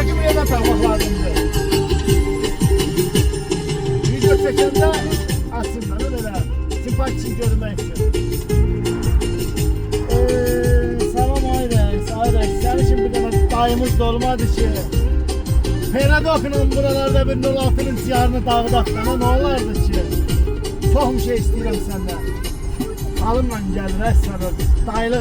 Buradaki bir yerden takmak lazımdı. Video çekende açsınlar öyle. Simpatik görmek için. Salam Ayrex. Senin için bir tane dayımız da olmadı ki. Fena dokunan buralarda bir 06'nın siyarını dağıdaqlarına ne olardı ki? Çok bir şey istiyorum senden. Alımla gel, rəs sarı. Dayılıq